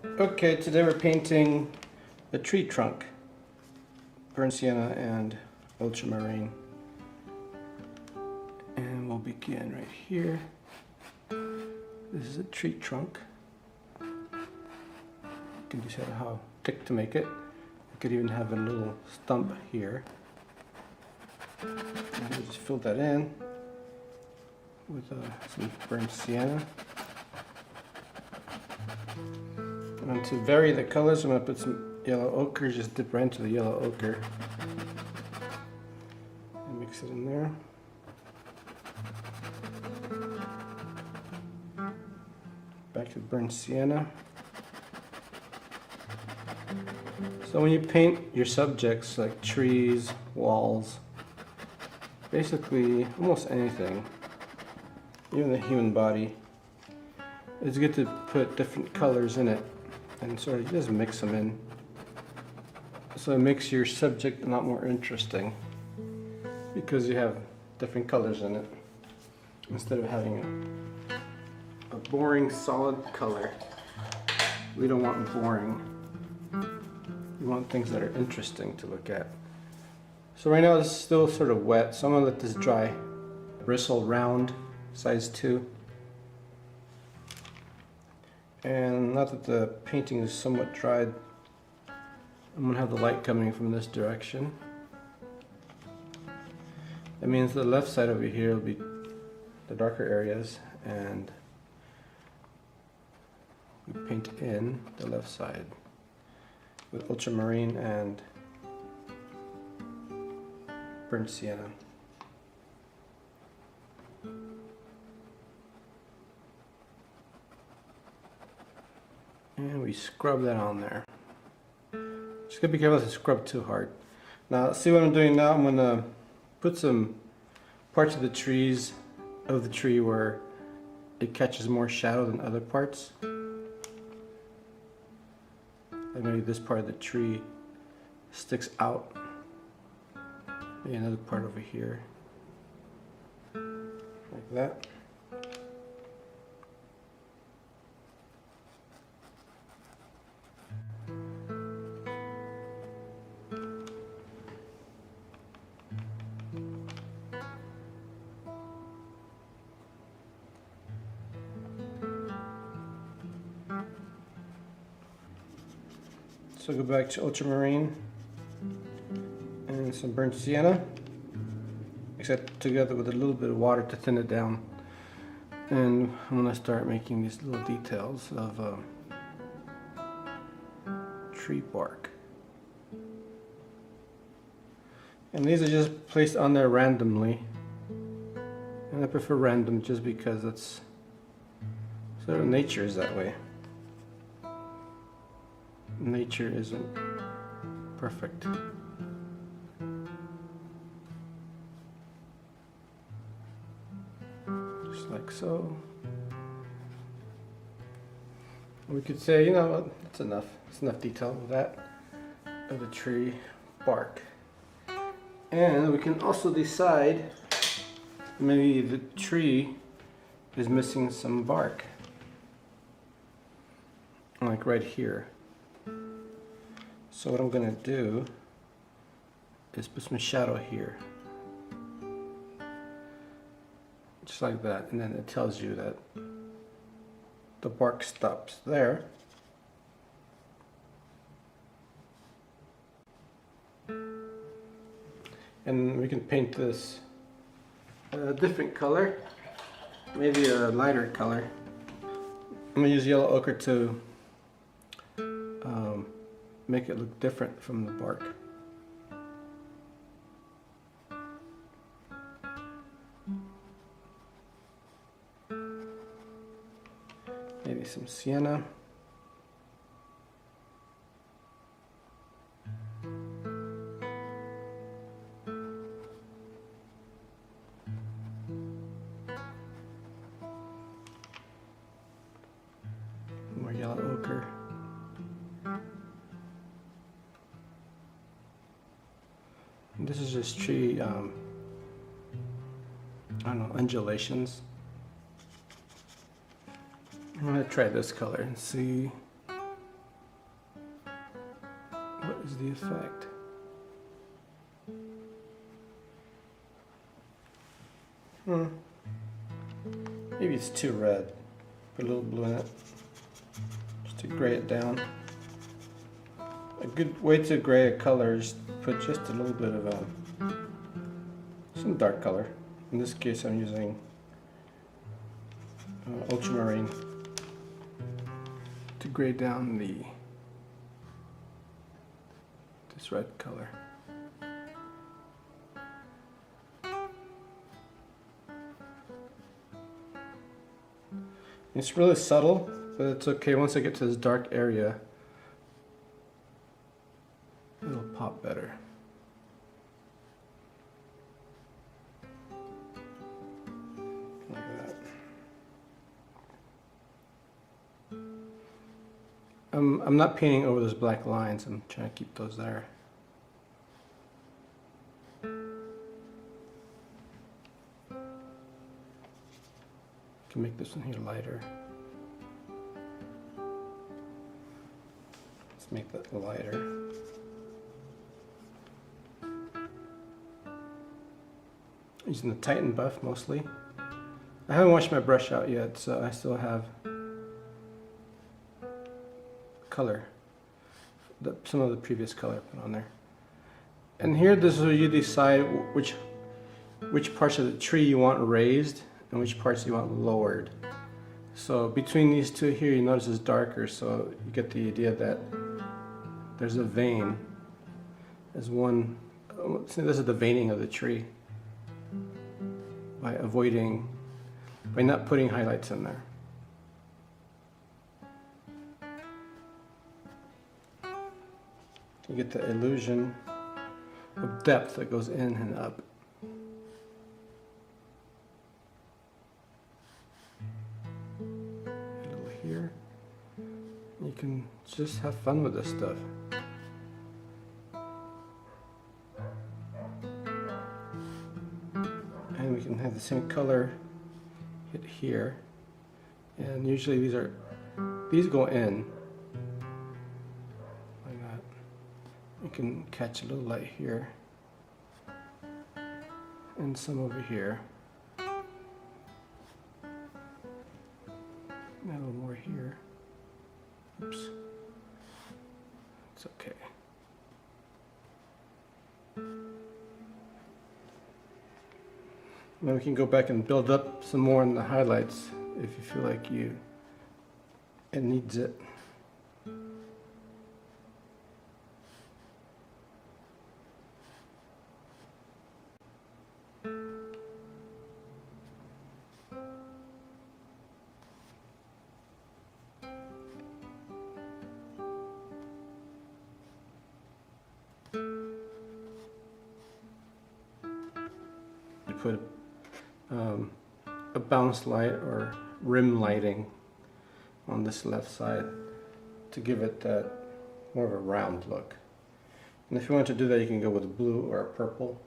Okay, today we're painting the tree trunk, burnt sienna and ultramarine. And we'll begin right here. This is a tree trunk. You can decide how thick to make it. You could even have a little stump here. And we'll just fill that in with some burnt sienna. And to vary the colors, I'm going to put some yellow ochre, just dip right into the yellow ochre and mix it in there. Back to burnt sienna. So when you paint your subjects like trees, walls, basically almost anything, even the human body, it's good to put different colors in it and sort of just mix them in. So it makes your subject a lot more interesting because you have different colors in it instead of having a boring solid color. We don't want boring. We want things that are interesting to look at. So right now it's still sort of wet, so I'm going to let this dry. Bristle round, size 2. And now that the painting is somewhat dried, I'm going to have the light coming from this direction. That means the left side over here will be the darker areas, and we paint in the left side with ultramarine and burnt sienna. And we scrub that on there. Just gotta be careful to scrub too hard. Now, see what I'm doing now? I'm gonna put some parts of the trees of the tree where it catches more shadow than other parts. Like maybe this part of the tree sticks out. Maybe another part over here. Like that. So go back to ultramarine and some burnt sienna, except together with a little bit of water to thin it down. And I'm going to start making these little details of tree bark. And these are just placed on there randomly. And I prefer random just because it's sort of nature is that way. Nature isn't perfect. Just like so. We could say, you know what, that's enough. It's enough detail of that, of the tree bark. And we can also decide maybe the tree is missing some bark. Like right here. So what I'm going to do is put some shadow here. Just like that. And then it tells you that the bark stops there. And we can paint this a different color. Maybe a lighter color. I'm going to use yellow ochre to make it look different from the bark. Maybe some sienna. More yellow ochre. And this is just tree, I don't know, undulations. I'm going to try this color and see is the effect. Maybe it's too red. Put a little blue in it just to gray it down. A good way to gray a color is put just a little bit of some dark color. In this case, I'm using ultramarine to gray down this red color. It's really subtle, but it's okay. Once I get to this dark area, it'll pop better. Like that. I'm not painting over those black lines. I'm trying to keep those there. Can make this one here lighter. Let's make that lighter. Using the Titan buff mostly. I haven't washed my brush out yet, so I still have color, some of the previous color put on there. And here, this is where you decide which parts of the tree you want raised and which parts you want lowered. So between these two here, you notice it's darker, so you get the idea that there's a vein. There's one, see, this is the veining of the tree by not putting highlights in there. You get the illusion of depth that goes in and up. Here. You can just have fun with this stuff. And we can have the same color hit here. And usually these go in like that. You can catch a little light here and some over here. A little more here. Oops. It's okay. Then we can go back and build up some more in the highlights if you feel like it needs it. Put a bounce light or rim lighting on this left side to give it that more of a round look. And if you want to do that, you can go with blue or purple.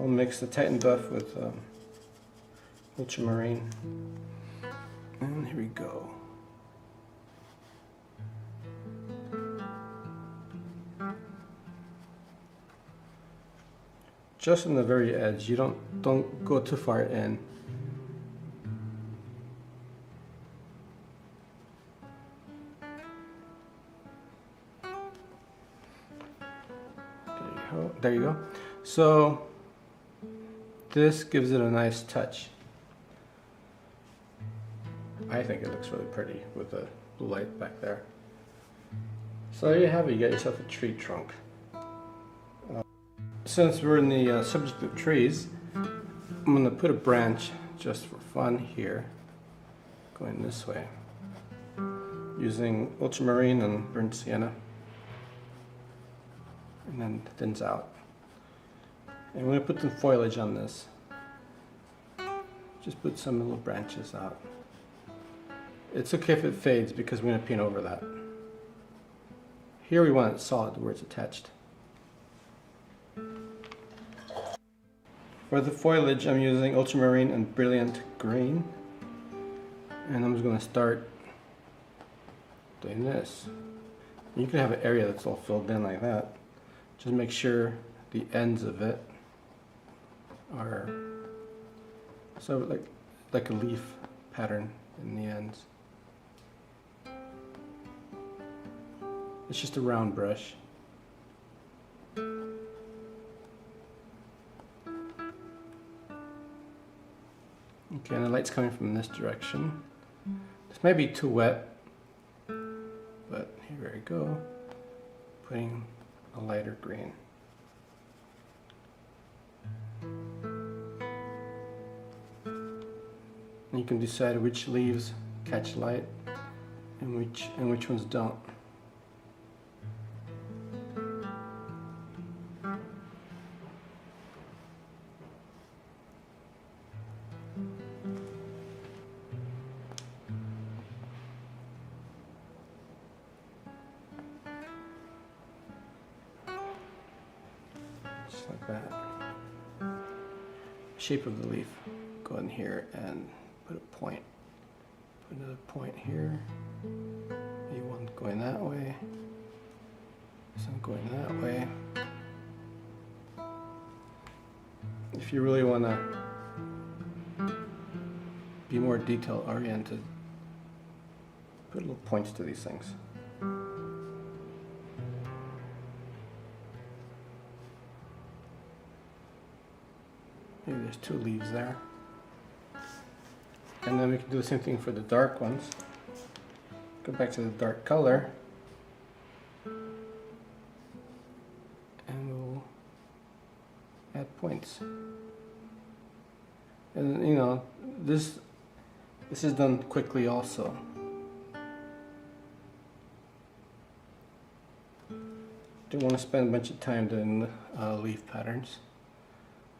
I'll mix the Titan buff with ultramarine, and here we go. Just on the very edge. You don't go too far in. There you go. So this gives it a nice touch. I think it looks really pretty with the blue light back there. So there you have it. You got yourself a tree trunk. Since we're in the subject of trees, I'm going to put a branch just for fun here, going this way, using ultramarine and burnt sienna, and then thins out. And I'm going to put some foliage on this. Just put some little branches out. It's okay if it fades because we're going to paint over that. Here we want it solid where it's attached. For the foliage, I'm using ultramarine and brilliant green, and I'm just going to start doing this. You could have an area that's all filled in like that. Just make sure the ends of it are so like a leaf pattern in the ends. It's just a round brush. Okay, and the light's coming from this direction. This might be too wet, but here we go. Putting a lighter green. And you can decide which leaves catch light and which ones don't. Just like that. Shape of the leaf. Go in here and put a point. Put another point here. Maybe one going that way. Some going that way. If you really want to be more detail oriented, put little points to these things. Maybe there's two leaves there. And then we can do the same thing for the dark ones. Go back to the dark color. And we'll add points. And you know, this is done quickly also. Don't want to spend a bunch of time doing leaf patterns,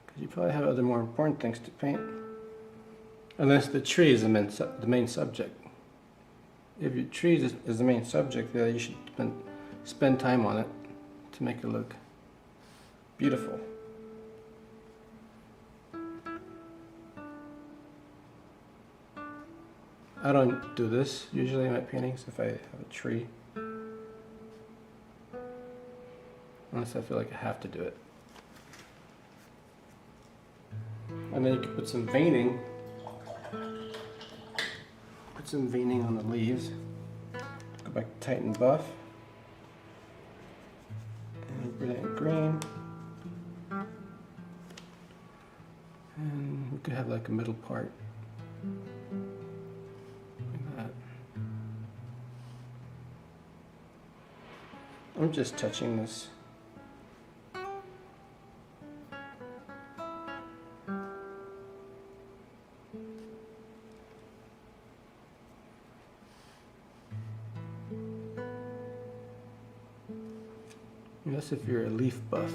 because you probably have other more important things to paint. Unless the tree is the main subject. If your tree is the main subject, then you should spend time on it to make it look beautiful. I don't do this usually in my paintings if I have a tree. Unless I feel like I have to do it. And then you can put some veining. Put some veining on the leaves. Go back to tighten buff. And brilliant green. And we could have like a middle part. Like that. I'm just touching this. That's if you're a leaf buff.